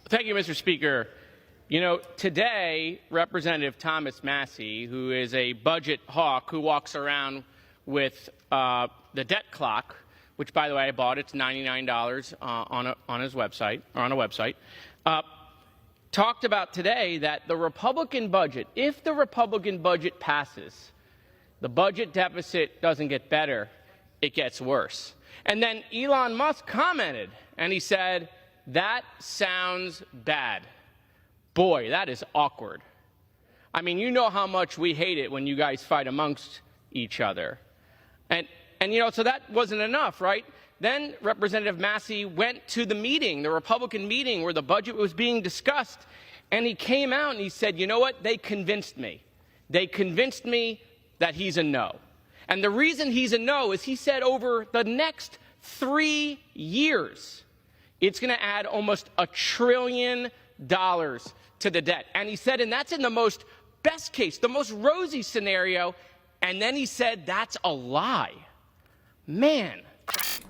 Thank you, Mr. Speaker. You know, today, Representative Thomas Massie, who is a budget hawk who walks around with the debt clock, which, by the way, I bought. It's $99 on his website, or on a website, talked about today that the Republican budget, if the Republican budget passes, the budget deficit doesn't get better, it gets worse. And then Elon Musk commented, and he said, "That sounds bad." Boy, that is awkward. I mean, you know how much we hate it when you guys fight amongst each other. And you know, so that wasn't enough, right? Then Representative Massie went to the meeting, the Republican meeting where the budget was being discussed, and he came out and he said, you know what, they convinced me. They convinced me that he's a no. And the reason he's a no is he said over the next 3 years, it's going to add almost $1 trillion to the debt. And he said, and that's in the most best case, the most rosy scenario. And then he said, that's a lie. Man.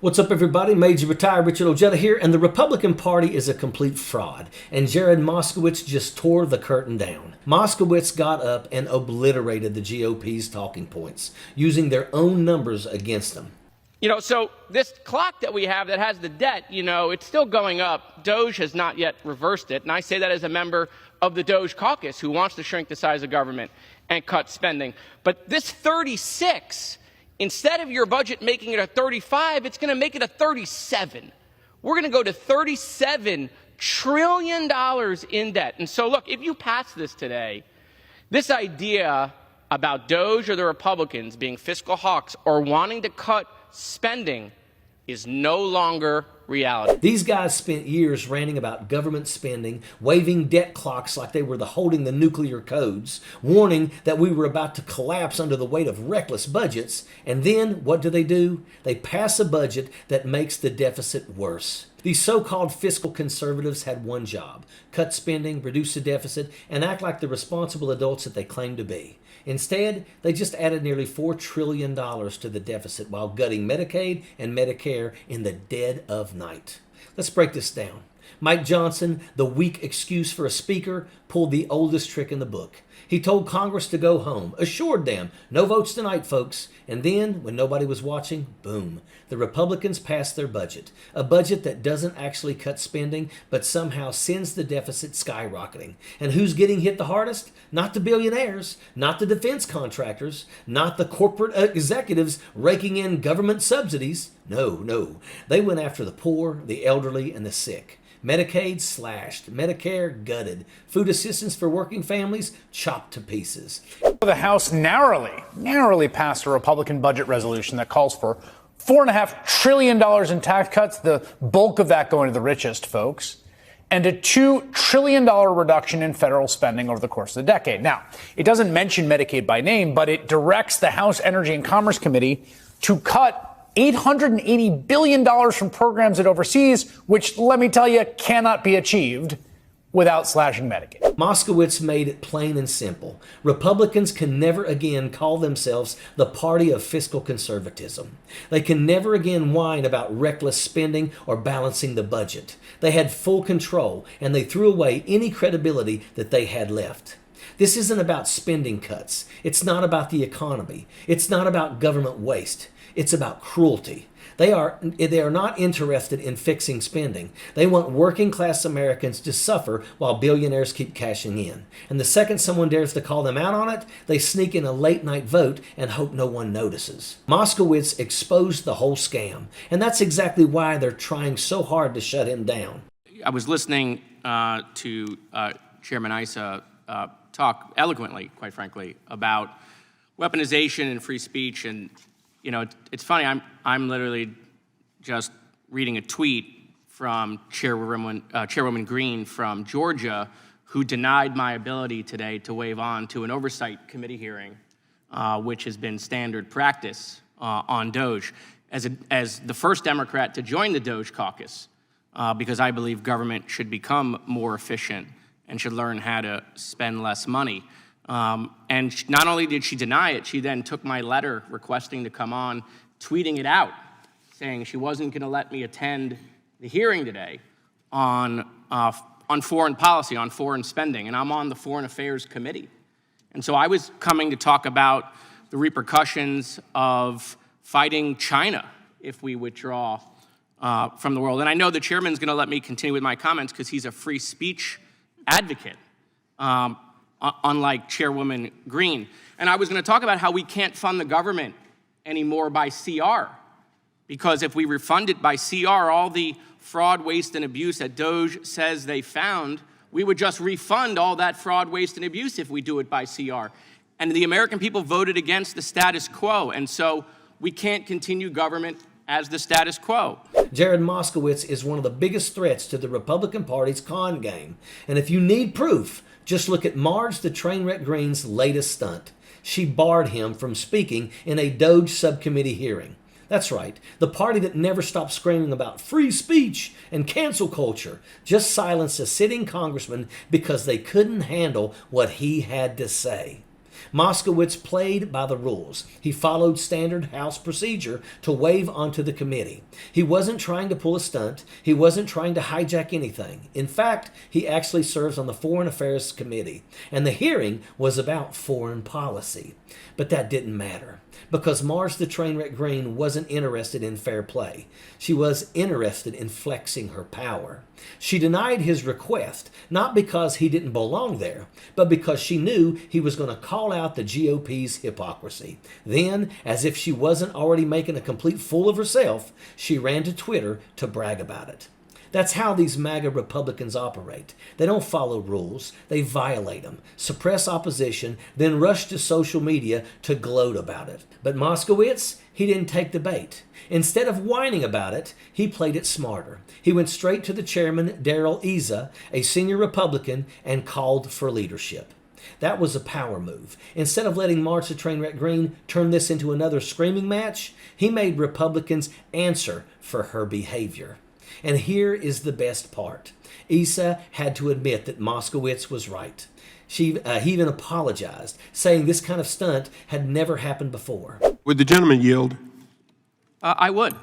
What's up, everybody? Major Retired Richard Ojeda here, and the Republican Party is a complete fraud, and Jared Moskowitz just tore the curtain down. Moscowitz got up and obliterated the GOP's talking points, using their own numbers against them. You know, so this clock that we have that has the debt, you know, it's still going up. Doge has not yet reversed it, and I say that as a member of the Doge caucus who wants to shrink the size of government and cut spending. But this 36, instead of your budget making it a 35, it's going to make it a 37. We're going to go to $37 trillion in debt. And so, look, if you pass this today, this idea about Doge or the Republicans being fiscal hawks or wanting to cut spending is no longer reality. These guys spent years ranting about government spending, waving debt clocks like they were holding the nuclear codes, warning that we were about to collapse under the weight of reckless budgets. And then what do? They pass a budget that makes the deficit worse. These so-called fiscal conservatives had one job: cut spending, reduce the deficit, and act like the responsible adults that they claim to be. Instead, they just added nearly $4 trillion to the deficit while gutting Medicaid and Medicare in the dead of night. Let's break this down. Mike Johnson, the weak excuse for a speaker, pulled the oldest trick in the book. He told Congress to go home, assured them, no votes tonight, folks. And then, when nobody was watching, boom, the Republicans passed their budget. A budget that doesn't actually cut spending, but somehow sends the deficit skyrocketing. And who's getting hit the hardest? Not the billionaires, not the defense contractors, not the corporate executives raking in government subsidies. No. They went after the poor, the elderly, and the sick. Medicaid slashed, Medicare gutted, food assistance for working families chopped to pieces. The House narrowly passed a Republican budget resolution that calls for $4.5 trillion in tax cuts, the bulk of that going to the richest folks, and a $2 trillion reduction in federal spending over the course of the decade. Now, it doesn't mention Medicaid by name, but it directs the House Energy and Commerce Committee to cut $880 billion from programs it oversees, which, let me tell you, cannot be achieved without slashing Medicaid. Moscowitz made it plain and simple. Republicans can never again call themselves the party of fiscal conservatism. They can never again whine about reckless spending or balancing the budget. They had full control, and they threw away any credibility that they had left. This isn't about spending cuts. It's not about the economy. It's not about government waste. It's about cruelty. They are not interested in fixing spending. They want working class Americans to suffer while billionaires keep cashing in. And the second someone dares to call them out on it, they sneak in a late night vote and hope no one notices. Moskowitz exposed the whole scam, and that's exactly why they're trying so hard to shut him down. I was listening to Chairman Issa talk eloquently, quite frankly, about weaponization and free speech. And you know, it's funny, I'm literally just reading a tweet from Chairwoman Green from Georgia, who denied my ability today to wave on to an oversight committee hearing, which has been standard practice on Doge, as the first Democrat to join the Doge caucus, because I believe government should become more efficient and should learn how to spend less money. And not only did she deny it, she then took my letter requesting to come on, tweeting it out, saying she wasn't going to let me attend the hearing today on on foreign policy, on foreign spending, and I'm on the Foreign Affairs Committee. And so I was coming to talk about the repercussions of fighting China if we withdraw from the world. And I know the chairman's going to let me continue with my comments because he's a free speech advocate, unlike Chairwoman Green. And I was going to talk about how we can't fund the government anymore by CR, because if we refund it by CR, all the fraud, waste, and abuse that DOJ says they found, we would just refund all that fraud, waste, and abuse if we do it by CR. And the American people voted against the status quo, and so we can't continue government as the status quo. Jared Moskowitz is one of the biggest threats to the Republican Party's con game. And if you need proof, just look at Marge the Trainwreck Green's latest stunt. She barred him from speaking in a DOJ subcommittee hearing. That's right, the party that never stopped screaming about free speech and cancel culture just silenced a sitting congressman because they couldn't handle what he had to say. Moskowitz played by the rules. He followed standard House procedure to wave onto the committee. He wasn't trying to pull a stunt. He wasn't trying to hijack anything. In fact, he actually serves on the Foreign Affairs Committee, and the hearing was about foreign policy. But that didn't matter, because Marge the Trainwreck Green wasn't interested in fair play. She was interested in flexing her power. She denied his request, not because he didn't belong there, but because she knew he was going to call out the GOP's hypocrisy. Then, as if she wasn't already making a complete fool of herself, she ran to Twitter to brag about it. That's how these MAGA Republicans operate. They don't follow rules, they violate them, suppress opposition, then rush to social media to gloat about it. But Moskowitz, he didn't take the bait. Instead of whining about it, he played it smarter. He went straight to the chairman, Issa, a senior Republican, and called for leadership. That was a power move. Instead of letting Marge the Trainwreck Green turn this into another screaming match, he made Republicans answer for her behavior. And here is the best part. Issa had to admit that Moskowitz was right. He even apologized, saying this kind of stunt had never happened before. Would the gentleman yield? I would.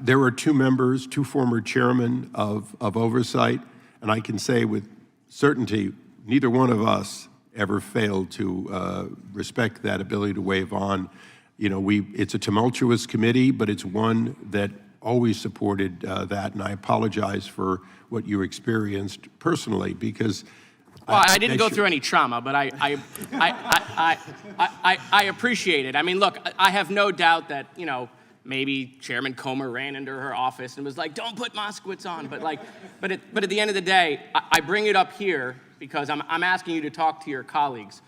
There were two members, two former chairmen of Oversight, and I can say with certainty, neither one of us ever failed to respect that ability to wave on. You know, it's a tumultuous committee, but it's one that always supported that, and I apologize for what you experienced personally, because I didn't go through any trauma, but I appreciate it. I mean, look, I have no doubt that, you know, maybe Chairman Comer ran into her office and was like, "Don't put Moskowitz on." But at the end of the day, I bring it up here because I'm asking you to talk to your colleagues.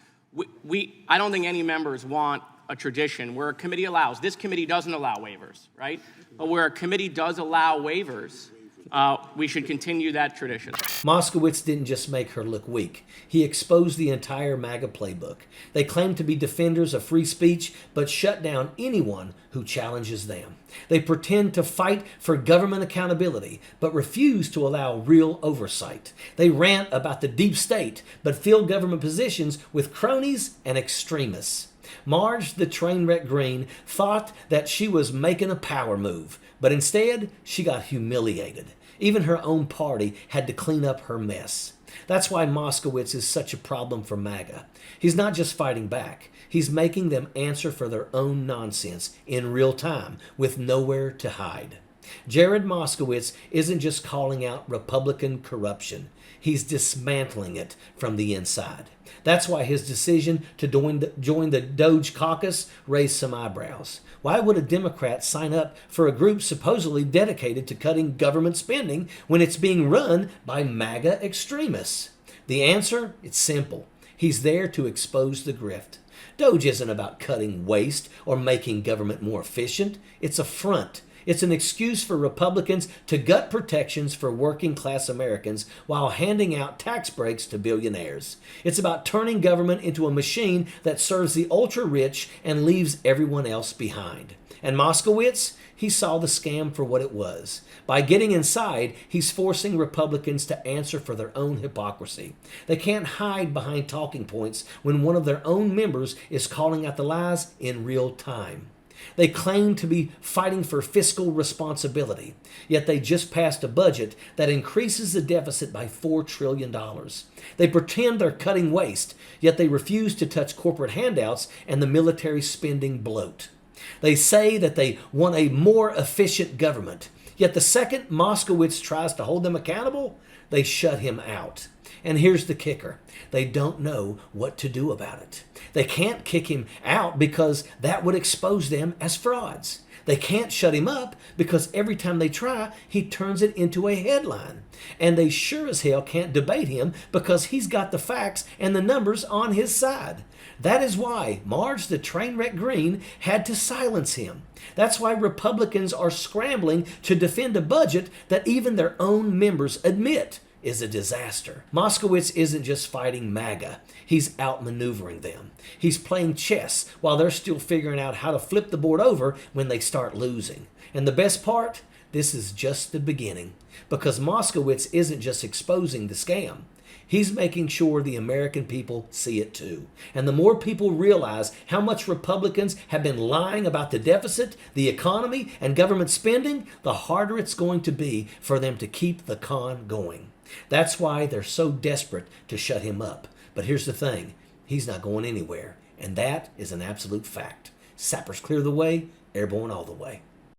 I don't think any members want a tradition where a committee allows. This committee doesn't allow waivers, right? But where a committee does allow waivers, we should continue that tradition. Moskowitz didn't just make her look weak. He exposed the entire MAGA playbook. They claim to be defenders of free speech, but shut down anyone who challenges them. They pretend to fight for government accountability, but refuse to allow real oversight. They rant about the deep state, but fill government positions with cronies and extremists. Marge the Trainwreck Green thought that she was making a power move, but instead she got humiliated. Even her own party had to clean up her mess. That's why Moskowitz is such a problem for MAGA. He's not just fighting back. He's making them answer for their own nonsense in real time with nowhere to hide. Jared Moskowitz isn't just calling out Republican corruption. He's dismantling it from the inside. That's why his decision to join the DOJ caucus raised some eyebrows. Why would a Democrat sign up for a group supposedly dedicated to cutting government spending when it's being run by MAGA extremists? The answer? It's simple. He's there to expose the grift. DOJ isn't about cutting waste or making government more efficient. It's a front. It's an excuse for Republicans to gut protections for working class Americans while handing out tax breaks to billionaires. It's about turning government into a machine that serves the ultra-rich and leaves everyone else behind. And Moskowitz, he saw the scam for what it was. By getting inside, he's forcing Republicans to answer for their own hypocrisy. They can't hide behind talking points when one of their own members is calling out the lies in real time. They claim to be fighting for fiscal responsibility, yet they just passed a budget that increases the deficit by $4 trillion. They pretend they're cutting waste, yet they refuse to touch corporate handouts and the military spending bloat. They say that they want a more efficient government, yet the second Moscowitz tries to hold them accountable, they shut him out. And here's the kicker. They don't know what to do about it. They can't kick him out because that would expose them as frauds. They can't shut him up because every time they try, he turns it into a headline. And they sure as hell can't debate him because he's got the facts and the numbers on his side. That is why Marge the Trainwreck Green had to silence him. That's why Republicans are scrambling to defend a budget that even their own members admit is a disaster. Moskowitz isn't just fighting MAGA. He's outmaneuvering them. He's playing chess while they're still figuring out how to flip the board over when they start losing. And the best part? This is just the beginning. Because Moskowitz isn't just exposing the scam. He's making sure the American people see it too. And the more people realize how much Republicans have been lying about the deficit, the economy, and government spending, the harder it's going to be for them to keep the con going. That's why they're so desperate to shut him up. But here's the thing, he's not going anywhere. And that is an absolute fact. Sappers clear the way, airborne all the way.